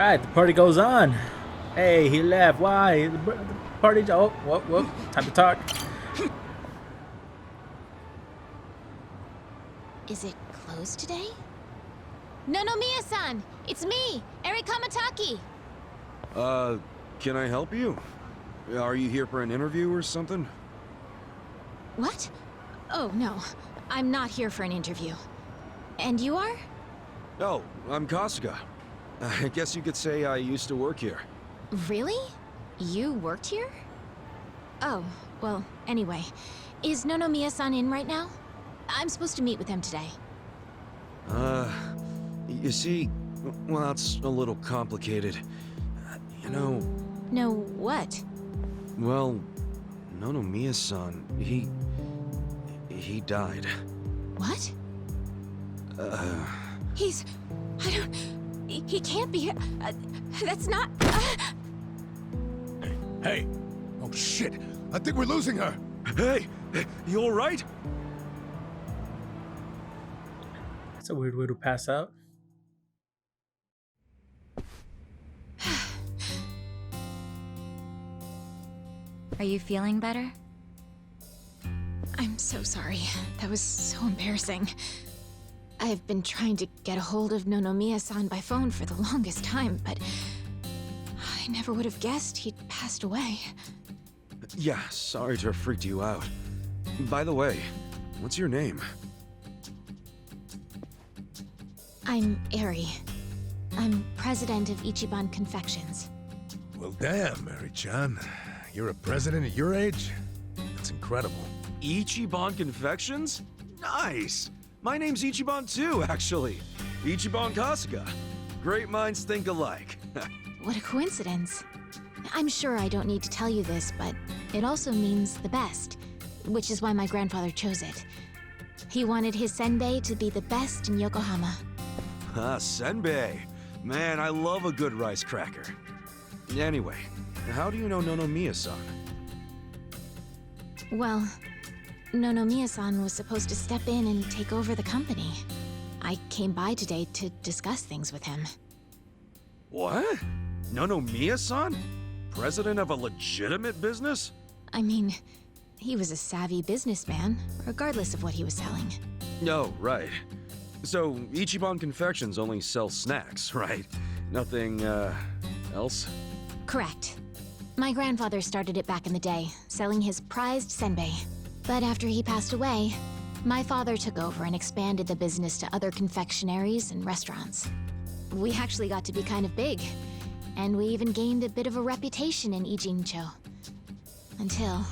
Alright, the party goes on. Hey, he left. Why? The party. Oh, whoop, whoop. Time to talk. Is it closed today? Nonomiya-san! It's me, Eri Kamataki! Can I help you? Are you here for an interview or something? What? Oh, no. I'm not here for an interview. And you are? Oh, I'm Kasuga. I guess you could say I used to work here. Really? You worked here? Oh, well, anyway. Is Nonomiya-san in right now? I'm supposed to meet with him today. You see, well, it's a little complicated. You know... No, what? Well, Nonomiya-san, he died. What? He's... I don't... He can't be... that's not... Hey! Oh shit! I think we're losing her! Hey! You alright? That's a weird way to pass out. Are you feeling better? I'm so sorry. That was so embarrassing. I have been trying to get a hold of Nonomiya-san by phone for the longest time, but... I never would have guessed he'd passed away. Yeah, sorry to have freaked you out. By the way, what's your name? I'm Eri. I'm president of Ichiban Confections. Well, damn, Mary-chan. You're a president at your age? That's incredible. Ichiban Confections? Nice! My name's Ichiban too, actually. Ichiban Kasuga. Great minds think alike. What a coincidence. I'm sure I don't need to tell you this, but it also means the best, which is why my grandfather chose it. He wanted his senbei to be the best in Yokohama. Ah, senbei. Man, I love a good rice cracker. Anyway, how do you know Nonomiya-san? Well, Nonomiya-san was supposed to step in and take over the company. I came by today to discuss things with him. What? Nonomiya-san? President of a legitimate business? I mean, he was a savvy businessman, regardless of what he was selling. Oh, right. So, Ichiban Confections only sells snacks, right? Nothing, else? Correct. My grandfather started it back in the day, selling his prized senbei. But after he passed away, my father took over and expanded the business to other confectionaries and restaurants. We actually got to be kind of big, and we even gained a bit of a reputation in Ijincho. Until...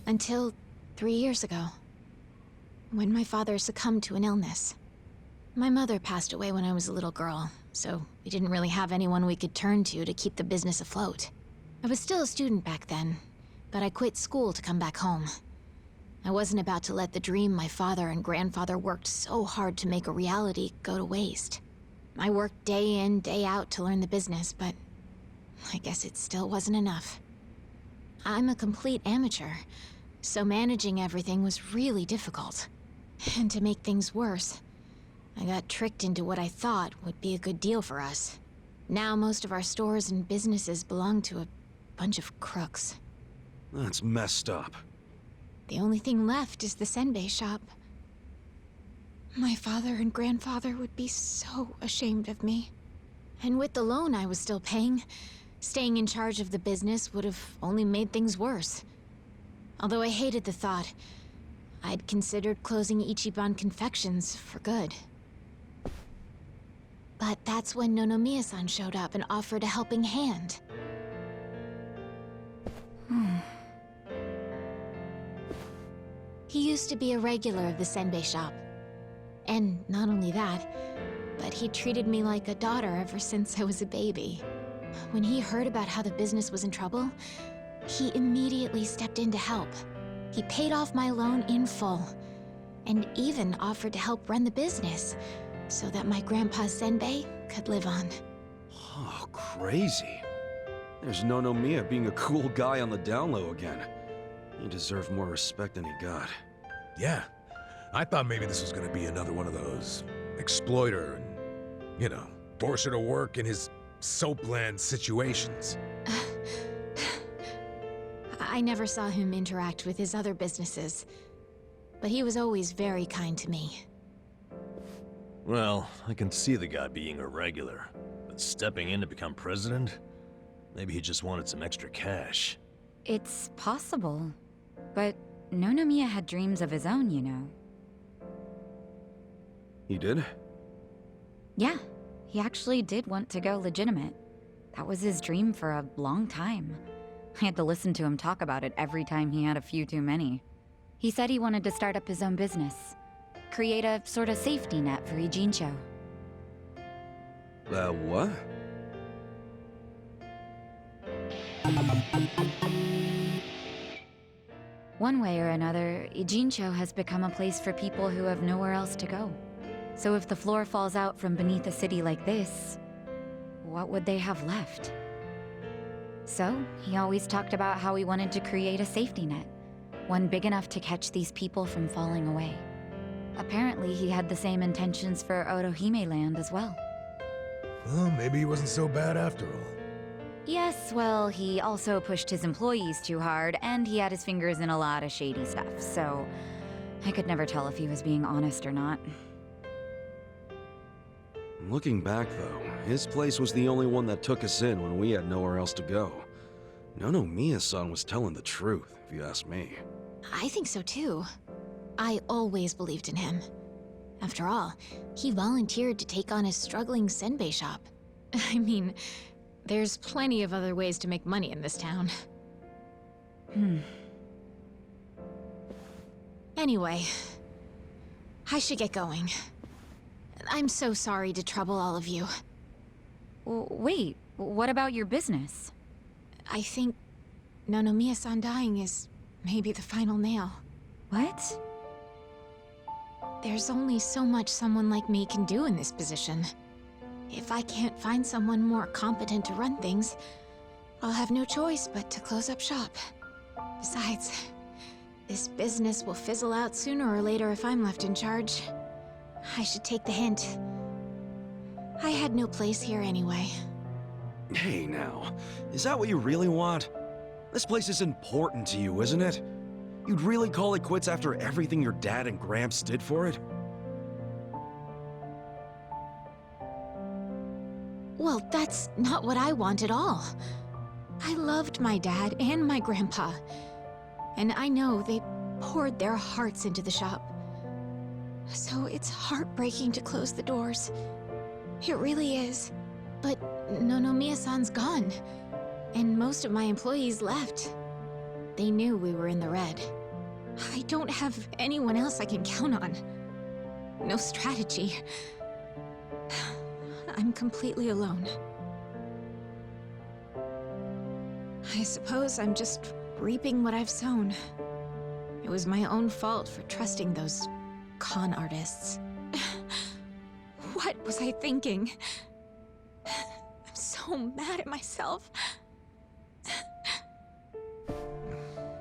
Until 3 years ago, when my father succumbed to an illness. My mother passed away when I was a little girl, so we didn't really have anyone we could turn to keep the business afloat. I was still a student back then, but I quit school to come back home. I wasn't about to let the dream my father and grandfather worked so hard to make a reality go to waste. I worked day in, day out to learn the business, but I guess it still wasn't enough. I'm a complete amateur, so managing everything was really difficult. And to make things worse, I got tricked into what I thought would be a good deal for us. Now most of our stores and businesses belong to a bunch of crooks. That's messed up. The only thing left is the senbei shop. My father and grandfather would be so ashamed of me. And with the loan I was still paying, staying in charge of the business would have only made things worse. Although I hated the thought, I'd considered closing Ichiban Confections for good. But that's when Nonomiya-san showed up and offered a helping hand. He used to be a regular of the senbei shop. And not only that, but he treated me like a daughter ever since I was a baby. When he heard about how the business was in trouble, he immediately stepped in to help. He paid off my loan in full, and even offered to help run the business, so that my grandpa's senbei could live on. Oh, crazy. There's Nonomiya being a cool guy on the down low again. He deserved more respect than he got. Yeah. I thought maybe this was gonna be another one of those exploiter and, You know, force her to work in his soapland situations. I never saw him interact with his other businesses, but he was always very kind to me. Well, I can see the guy being irregular, but stepping in to become president? Maybe he just wanted some extra cash. It's possible, but Nonomiya had dreams of his own, you know. He did? Yeah, he actually did want to go legitimate. That was his dream for a long time. I had to listen to him talk about it every time he had a few too many. He said he wanted to start up his own business. Create a sort of safety net for Ijincho. What? One way or another, Ijincho has become a place for people who have nowhere else to go. So if the floor falls out from beneath a city like this, what would they have left? So, he always talked about how he wanted to create a safety net, one big enough to catch these people from falling away. Apparently, he had the same intentions for Orohime land as well. Well, maybe he wasn't so bad after all. Yes, well, he also pushed his employees too hard, and he had his fingers in a lot of shady stuff, so I could never tell if he was being honest or not. Looking back, though, his place was the only one that took us in when we had nowhere else to go. Nonomiya-san was telling the truth, if you ask me. I think so too. I always believed in him. After all, he volunteered to take on a struggling senbei shop. I mean, there's plenty of other ways to make money in this town. Anyway, I should get going. I'm so sorry to trouble all of you. Wait, what about your business? I think Nonomiya-san dying is maybe the final nail. What? There's only so much someone like me can do in this position. If I can't find someone more competent to run things, I'll have no choice but to close up shop. Besides, this business will fizzle out sooner or later if I'm left in charge. I should take the hint. I had no place here anyway. Hey now, is that what you really want? This place is important to you, isn't it? You'd really call it quits after everything your dad and Gramps did for it? Well, that's not what I want at all. I loved my dad and my grandpa, and I know they poured their hearts into the shop. So it's heartbreaking to close the doors. It really is. But Nonomiya-san's gone, and most of my employees left. They knew we were in the red. I don't have anyone else I can count on. No strategy. I'm completely alone. I suppose I'm just reaping what I've sown. It was my own fault for trusting those con artists. What was I thinking? I'm so mad at myself.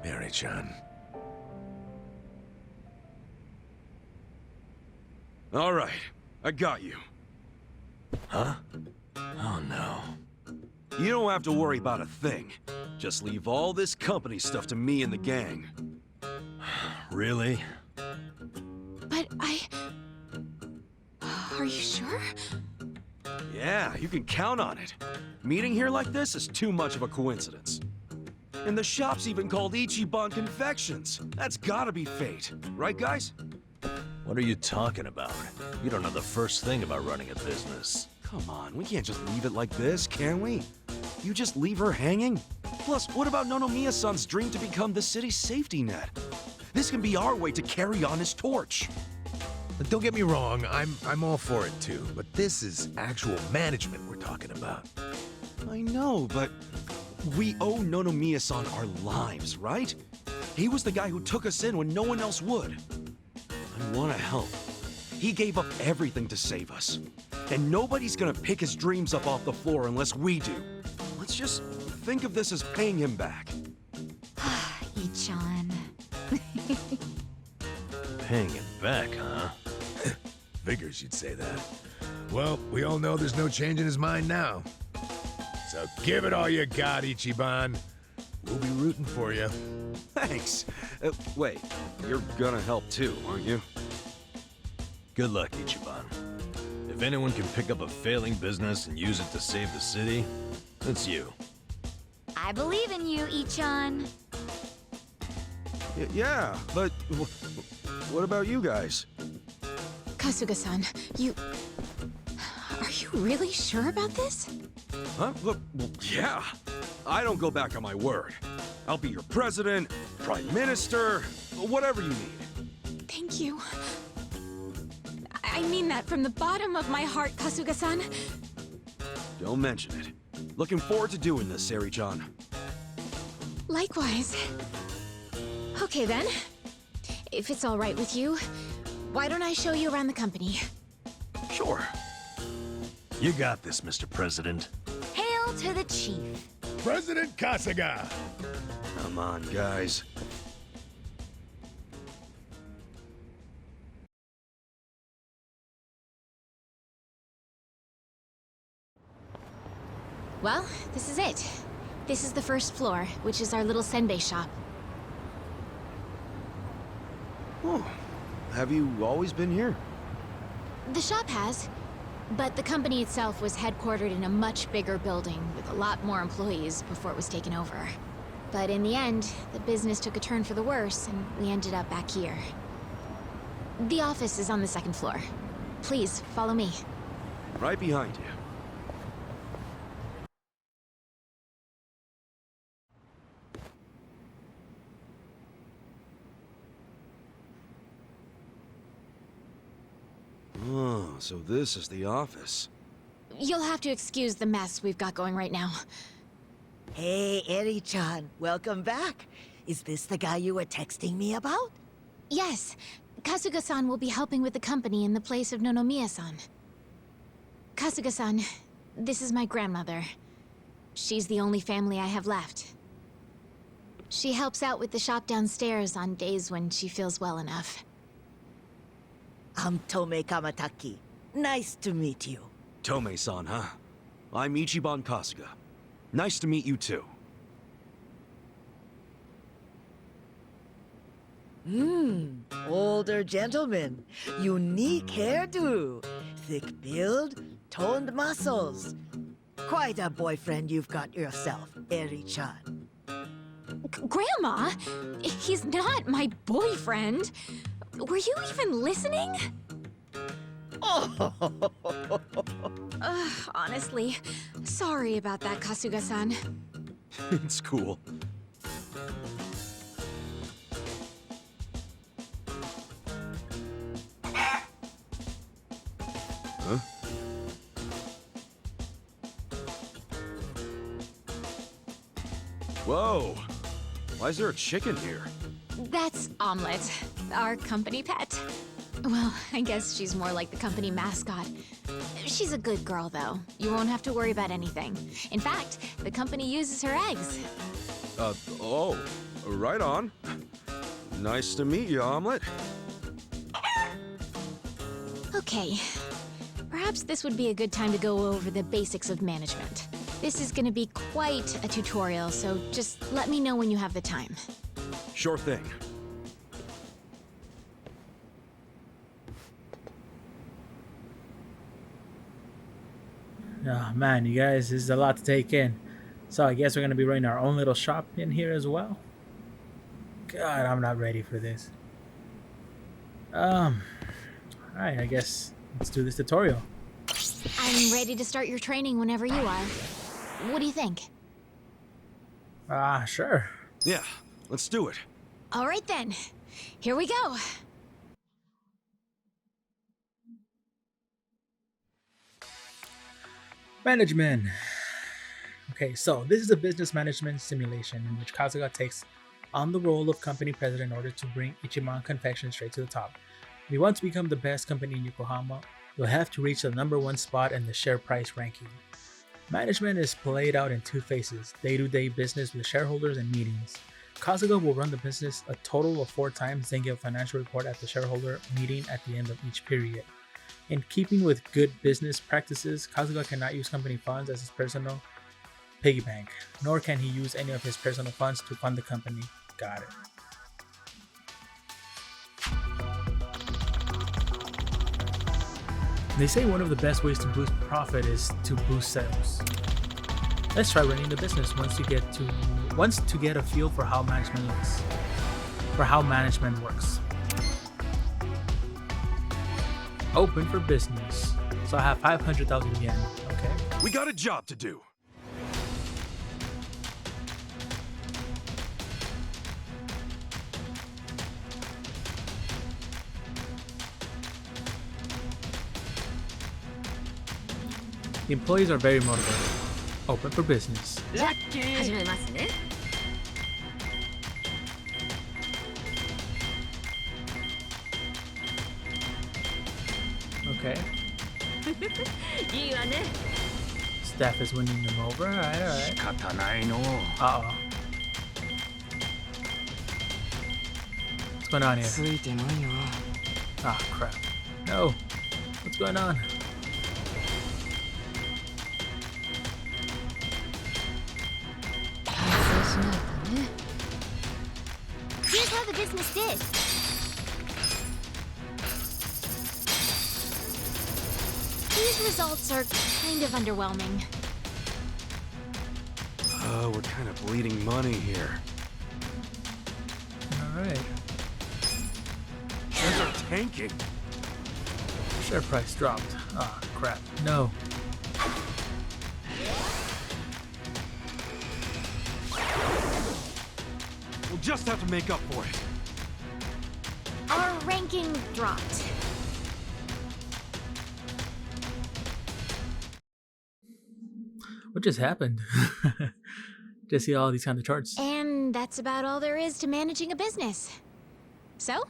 Mary-chan. All right, I got you. Huh? Oh no. You don't have to worry about a thing. Just leave all this company stuff to me and the gang. Really? But Are you sure? Yeah, you can count on it. Meeting here like this is too much of a coincidence. And the shop's even called Ichiban Confections. That's gotta be fate, right guys? What are you talking about? You don't know the first thing about running a business. Come on, we can't just leave it like this, can we? You just leave her hanging? Plus, what about Nonomiya-san's dream to become the city's safety net? This can be our way to carry on his torch. Don't get me wrong, I'm all for it too, but this is actual management we're talking about. I know, but we owe Nonomiya-san our lives, right? He was the guy who took us in when no one else would. I want to help. He gave up everything to save us. And nobody's gonna pick his dreams up off the floor unless we do. Let's just think of this as paying him back. Ichan. Paying it back, huh? Figures you'd say that. Well, we all know there's no change in his mind now. So give it all you got, Ichiban. We'll be rooting for you. Thanks. Wait, you're gonna help too, aren't you? Good luck, Ichiban. If anyone can pick up a failing business and use it to save the city, it's you. I believe in you, Ichan. Yeah, but what about you guys? Kasuga-san, you... Are you really sure about this? Huh? Look, well, yeah. I don't go back on my word. I'll be your president, prime minister, whatever you need. Thank you. I mean that from the bottom of my heart, Kasuga-san. Don't mention it. Looking forward to doing this, Sari-chan. Likewise. Okay then. If it's all right with you, why don't I show you around the company? Sure. You got this, Mr. President. Hail to the chief. President Kasuga! Come on, guys. Well, this is it. This is the first floor, which is our little senbei shop. Oh, have you always been here? The shop has, but the company itself was headquartered in a much bigger building with a lot more employees before it was taken over. But in the end, the business took a turn for the worse, and we ended up back here. The office is on the second floor. Please, follow me. Right behind you. Oh, so this is the office. You'll have to excuse the mess we've got going right now. Hey, Eri-chan, welcome back. Is this the guy you were texting me about? Yes, Kasuga-san will be helping with the company in the place of Nonomiya-san. Kasuga-san, this is my grandmother. She's the only family I have left. She helps out with the shop downstairs on days when she feels well enough. I'm Tome Kamataki. Nice to meet you. Tome-san, huh? I'm Ichiban Kasuga. Nice to meet you too. Older gentleman. Unique hairdo. Thick build, toned muscles. Quite a boyfriend you've got yourself, Eri-chan. Grandma? He's not my boyfriend. Were you even listening? Honestly, sorry about that, Kasuga-san. It's cool. Huh? Whoa! Why is there a chicken here? That's Omelette, our company pet. Well, I guess she's more like the company mascot. She's a good girl, though. You won't have to worry about anything. In fact, the company uses her eggs. Oh, right on. Nice to meet you, Omelette. Okay. Perhaps this would be a good time to go over the basics of management. This is gonna be quite a tutorial, so just let me know when you have the time. Sure thing. Oh man, you guys, this is a lot to take in. So I guess we're gonna be running our own little shop in here as well. God, I'm not ready for this. Alright, I guess let's do this tutorial. I'm ready to start your training whenever you are. What do you think? Sure. Yeah, let's do it. All right then. Here we go. Management. Okay, so this is a business management simulation in which Kasuga takes on the role of company president in order to bring Ichiban Confections straight to the top. If you want to become the best company in Yokohama, you'll have to reach the #1 spot in the share price ranking. Management is played out in two phases: day-to-day business with shareholders and meetings. Kasuga will run the business a total of 4 times, then give a financial report at the shareholder meeting at the end of each period. In keeping with good business practices, Kasuga cannot use company funds as his personal piggy bank, nor can he use any of his personal funds to fund the company. Got it. They say one of the best ways to boost profit is to boost sales. Let's try running the business once to get a feel for how management works. Open for business. So I have 500,000 yen. Okay. We got a job to do. The employees are very motivated. Open for business. 始めますね。 Okay. いいわね。 Staff is winning them over. Alright. 仕方ないの。 Uh oh. What's going on here? ついてないよ。 Ah, crap. No. What's going on? Here's how the business did. These results are kind of underwhelming. We're kind of bleeding money here. Alright. Shares are tanking. Share price dropped. Ah, crap. No. We'll just have to make up for it. Our ranking dropped. What just happened? Just see all these kind of charts. And that's about all there is to managing a business. So,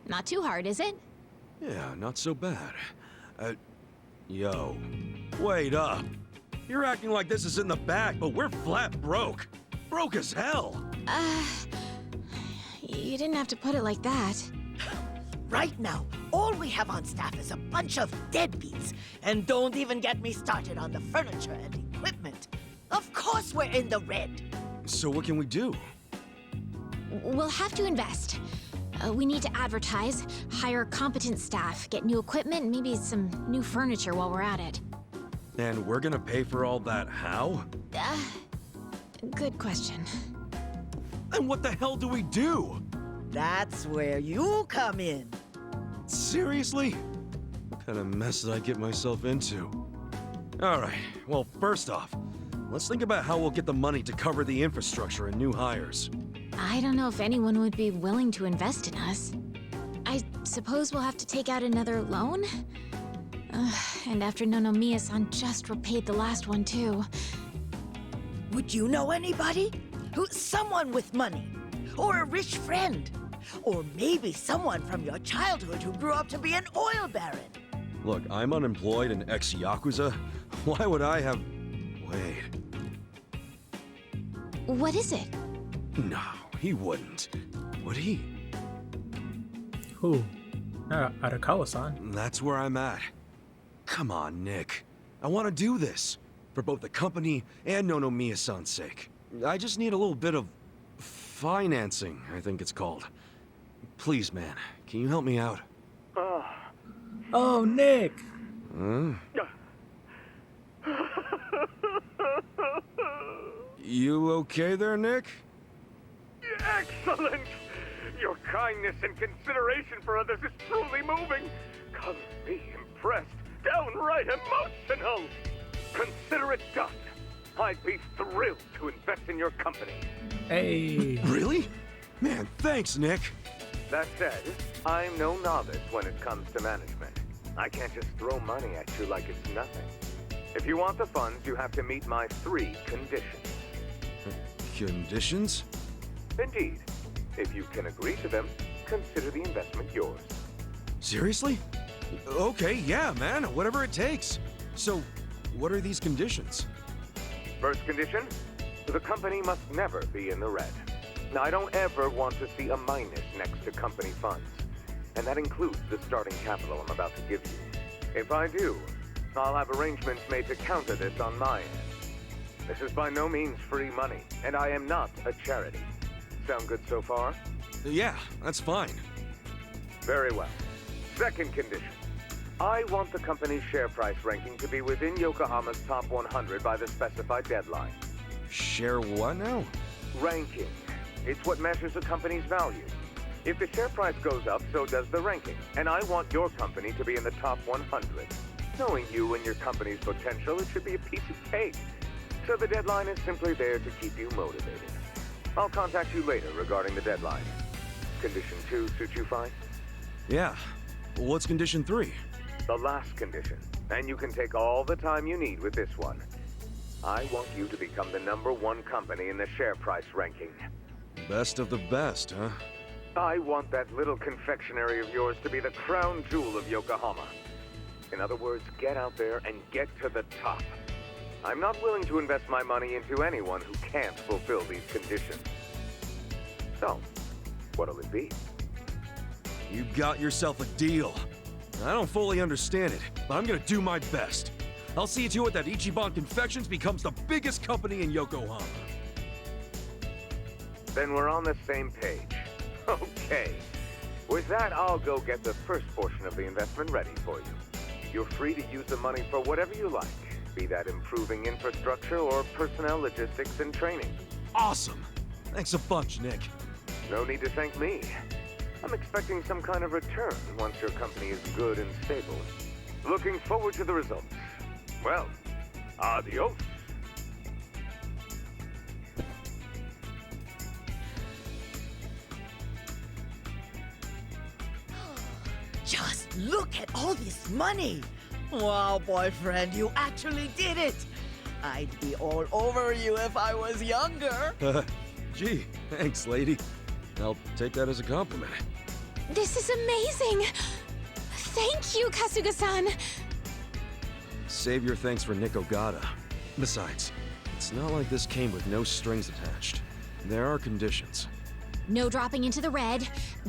not too hard, is it? Yeah, not so bad. Yo, wait up. You're acting like this is in the bag, but we're flat broke. Broke as hell. You didn't have to put it like that. Right now, all we have on staff is a bunch of deadbeats. And don't even get me started on the furniture and equipment. Of course we're in the red. So what can we do? We'll have to invest. We need to advertise, hire competent staff, get new equipment, maybe some new furniture while we're at it. And we're gonna pay for all that how? Good question. And what the hell do we do? That's where you come in. Seriously? What kind of mess did I get myself into? Alright, well, first off, let's think about how we'll get the money to cover the infrastructure and new hires. I don't know if anyone would be willing to invest in us. I suppose we'll have to take out another loan? And after Nonomiya-san just repaid the last one, too. Would you know anybody? Someone with money? Or a rich friend? Or maybe someone from your childhood who grew up to be an oil baron? Look, I'm unemployed and ex-Yakuza. Why would I have... Wait. What is it? No, he wouldn't. Would he? Who? Arakawa-san. That's where I'm at. Come on, Nick. I want to do this. For both the company and Nonomiya-san's sake. I just need a little bit of... financing, I think it's called. Please, man, can you help me out? Oh, Nick! Huh? You okay there, Nick? Excellent! Your kindness and consideration for others is truly moving. Color me impressed, downright emotional. Consider it done. I'd be thrilled to invest in your company. Hey. Really? Man, thanks, Nick. That said, I'm no novice when it comes to management. I can't just throw money at you like it's nothing. If you want the funds, you have to meet my 3 conditions. Conditions? Indeed. If you can agree to them, consider the investment yours. Seriously? Okay, yeah, man, whatever it takes. So, what are these conditions? First condition, the company must never be in the red. Now, I don't ever want to see a minus next to company funds. And that includes the starting capital I'm about to give you. If I do, I'll have arrangements made to counter this on my end. This is by no means free money, and I am not a charity. Sound good so far? Yeah, that's fine. Very well. Second condition. I want the company's share price ranking to be within Yokohama's top 100 by the specified deadline. Share what now? Ranking. It's what measures a company's value. If the share price goes up, so does the ranking. And I want your company to be in the top 100. Knowing you and your company's potential, it should be a piece of cake. So the deadline is simply there to keep you motivated. I'll contact you later regarding the deadline. Condition 2 suit you fine? Yeah. What's condition 3? The last condition. And you can take all the time you need with this one. I want you to become the #1 company in the share price ranking. Best of the best, huh? I want that little confectionery of yours to be the crown jewel of Yokohama. In other words, get out there and get to the top. I'm not willing to invest my money into anyone who can't fulfill these conditions. So, what'll it be? You got yourself a deal. I don't fully understand it, but I'm gonna do my best. I'll see to it that Ichiban Confections becomes the biggest company in Yokohama. Then we're on the same page. Okay. With that, I'll go get the first portion of the investment ready for you. You're free to use the money for whatever you like, be that improving infrastructure or personnel logistics and training. Awesome! Thanks a bunch, Nick. No need to thank me. I'm expecting some kind of return once your company is good and stable. Looking forward to the results. Well, adios. Just look at all this money! Wow, boyfriend, you actually did it! I'd be all over you if I was younger. Gee, thanks, lady. I'll take that as a compliment. This is amazing! Thank you, Kasuga-san! Save your thanks for Nick Ogata. Besides, it's not like this came with no strings attached. There are conditions. No dropping into the red,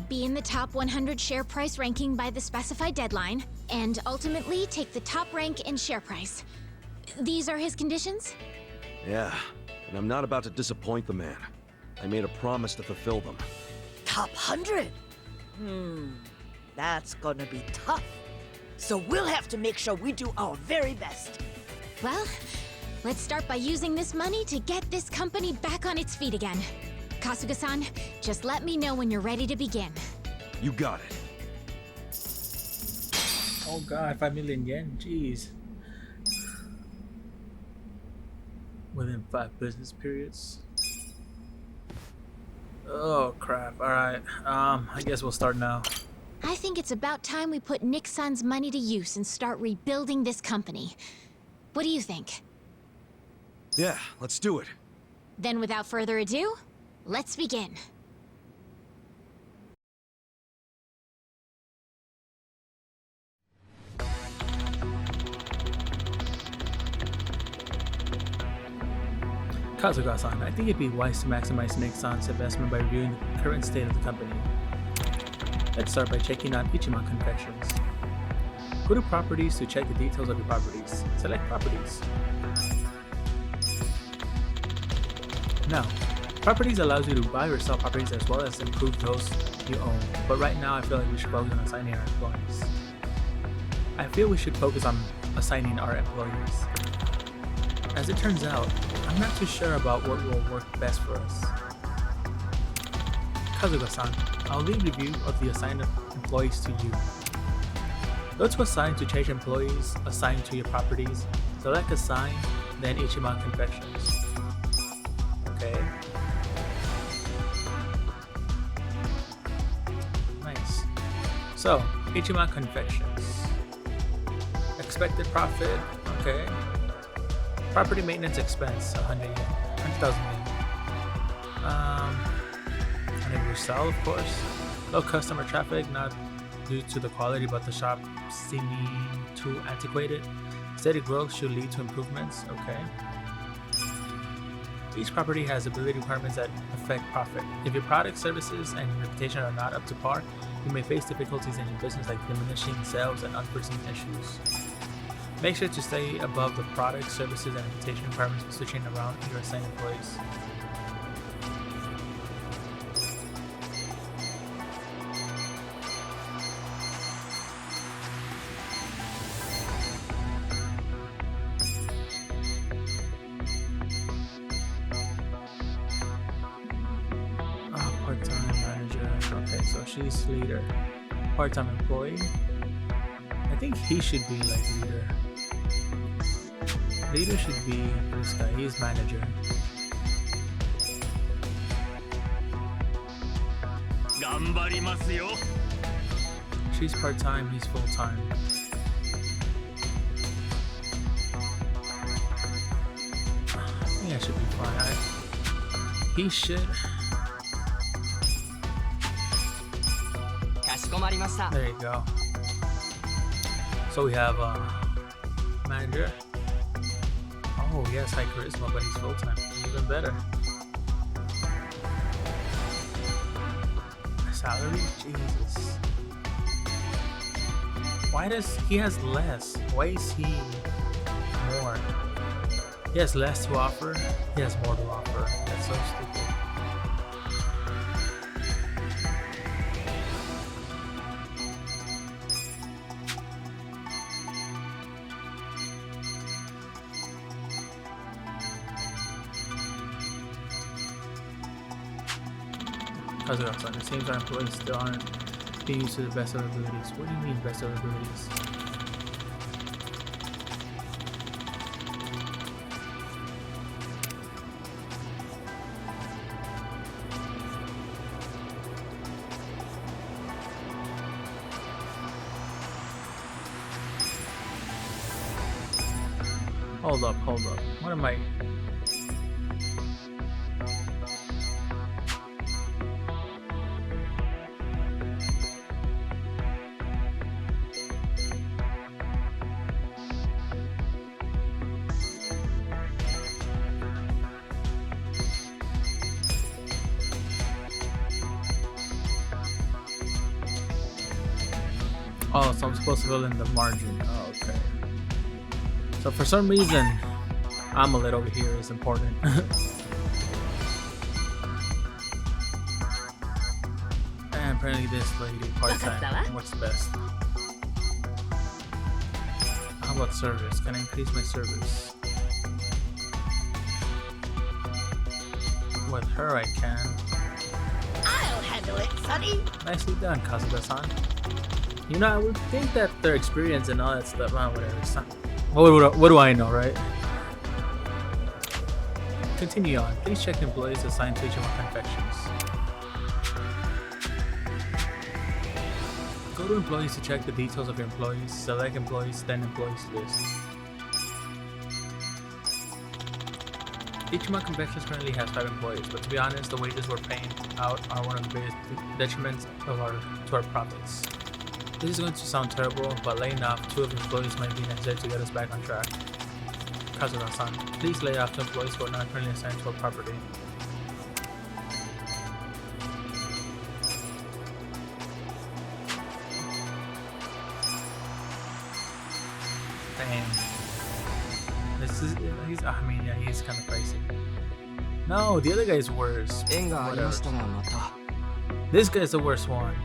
be in the top 100 share price ranking by the specified deadline, and ultimately take the top rank in share price. These are his conditions? Yeah, and I'm not about to disappoint the man. I made a promise to fulfill them. Top 100? That's gonna be tough. So we'll have to make sure we do our very best. Well, let's start by using this money to get this company back on its feet again. Kasuga-san, just let me know when you're ready to begin. You got it. Oh god, 5 million yen? Jeez. Within 5 business periods. Oh crap, alright. I guess we'll start now. I think it's about time we put Nick-san's money to use and start rebuilding this company. What do you think? Yeah, let's do it. Then without further ado, let's begin. Kasuga-san, I think it'd be wise to maximize Nick-san's investment by reviewing the current state of the company. Let's start by checking out Ichiban Confections. Go to Properties to check the details of your properties. Select Properties. Now, Properties allows you to buy or sell properties as well as improve those you own, but right now I feel like we should focus on assigning our employees. I feel we should focus on assigning our employees. As it turns out, I'm not too sure about what will work best for us. Kasuga-san, I'll leave review of the assigned employees to you. Go to Assign to change employees, assign to your properties, select Assign, then Ichiban Confections. Okay. Nice. So, Ichiban Confections. Expected profit, okay. Property maintenance expense, 100,000 yen. And we sell, of course. Low customer traffic, not due to the quality, but the shop seeming too antiquated. Steady growth should lead to improvements, okay. Each property has ability requirements that affect profit. If your product, services, and reputation are not up to par, you may face difficulties in your business like diminishing sales and unforeseen issues. Make sure to stay above the product, services, and reputation requirements by switching around your assigned employees. Part-time manager. Okay, so she's leader. Part-time employee. I think he should be like leader. Leader should be this guy. He's manager. She's part-time. He's full-time. I think I should be fine. He should. There you go. So we have manager. Oh, he has high charisma, but he's full-time. Even better. Salary? Jesus. Why does he has less? Why is he more? He has less to offer. He has more to offer. That's so stupid. Kasuga-san, it seems our employees still aren't being used to the best of their abilities. What do you mean, best of their abilities? Hold up. What am I? Oh, so I'm supposed to fill in the margin. Oh, okay. So for some reason, omelet over here is important. And apparently this lady, part-time. What's best? How about service? Can I increase my service? With her I can. I'll handle it, Sonny. Nicely done, Kasuga-san. You know, I would think that their experience and all that stuff, whatever. It's not, what do I know, right? Continue on. Please check employees assigned to Ichiban Confections. Go to employees to check the details of your employees. Select employees, then employees list. Ichiban Confections currently has 5 employees, but to be honest, the wages we're paying out are one of the biggest detriments to our profits. This is going to sound terrible, but laying off 2 of the employees might be necessary to get us back on track. Kasuga-san, please lay off 2 employees who are not currently assigned to a property. Damn. He's kind of pricey. No, the other guy's worse. Whatever. This guy's the worst one.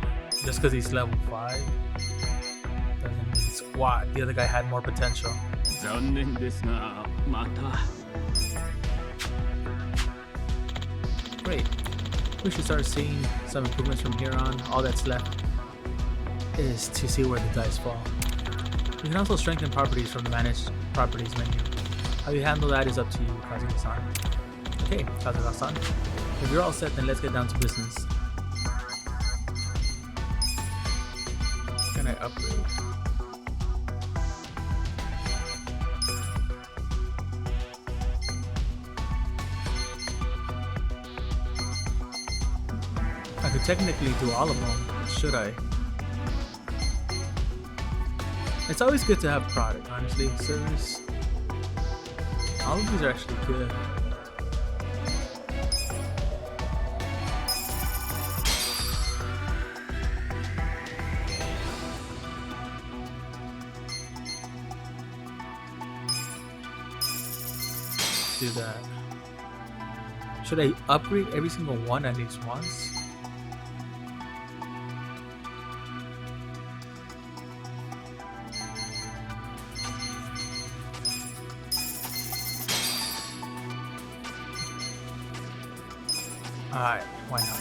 Just because he's level 5 doesn't mean squat. The other guy had more potential. Great. We should start seeing some improvements from here on. All that's left is to see where the dice fall. You can also strengthen properties from the managed properties menu. How you handle that is up to you, Kasuga-san. Okay, Kasuga-san. If you're all set, then let's get down to business. Can I upgrade? I could technically do all of them, but should I? It's always good to have product, honestly. Service. All of these are actually good. do that. Should I upgrade every single one at least once? Alright, why not?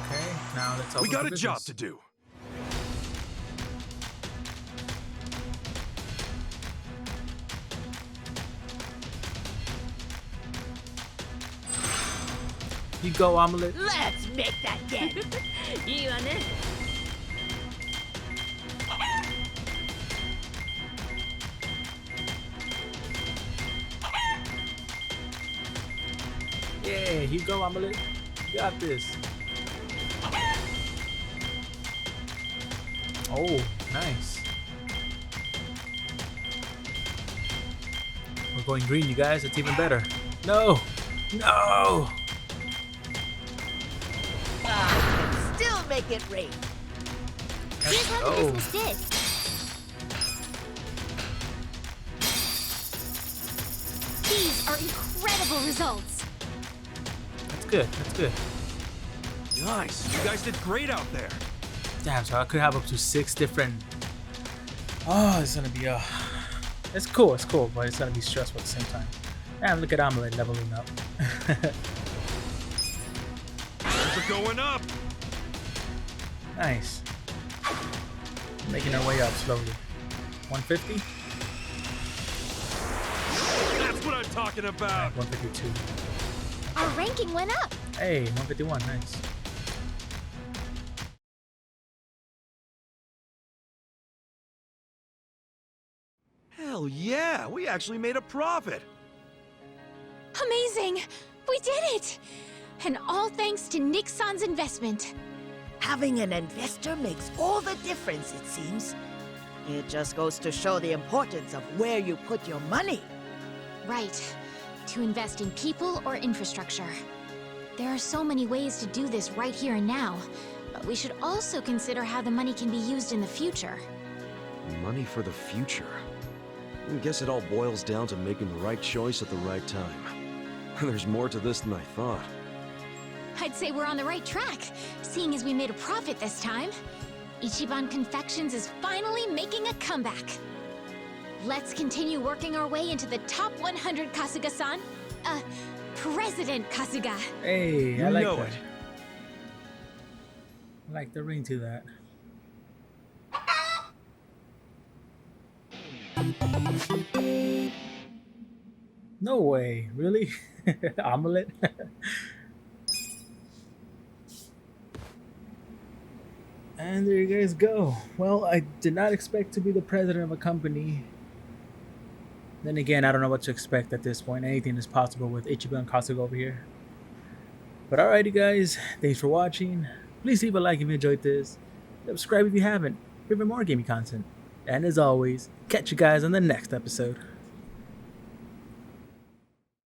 Okay, now let's open We got the a job business. to do. You go, Omelet. Let's make that den. いいわね。 Yeah, you go, Omelet. You got this. Oh, nice. We're going green, you guys. It's even better. No! No! Still make it rain. Here's how Oh. the business did. These are incredible results. That's good. That's good. Nice. You guys did great out there. Damn, so I could have up to 6 different. Oh, it's gonna be it's cool, but it's gonna be stressful at the same time. Damn, look at Omelet leveling up. Things are going up. Nice. Making our way up slowly. 150? That's what I'm talking about. 152. Our ranking went up. Hey, 151, nice. Hell yeah, we actually made a profit. Amazing! We did it! And all thanks to Nick-san's investment. Having an investor makes all the difference, it seems. It just goes to show the importance of where you put your money. Right. To invest in people or infrastructure. There are so many ways to do this right here and now, but we should also consider how the money can be used in the future. Money for the future. I guess it all boils down to making the right choice at the right time. There's more to this than I thought. I'd say we're on the right track, seeing as we made a profit this time. Ichiban Confections is finally making a comeback. Let's continue working our way into the top 100, Kasuga-san. President Kasuga. Hey, I You like know that. it. I like the ring to that. No way, really? Omelet? And there you guys go. Well, I did not expect to be the president of a company. Then again, I don't know what to expect at this point. Anything is possible with Ichiban Kasuga over here. But alrighty guys, thanks for watching. Please leave a like if you enjoyed this. Subscribe if you haven't for even more gaming content. And as always, catch you guys on the next episode.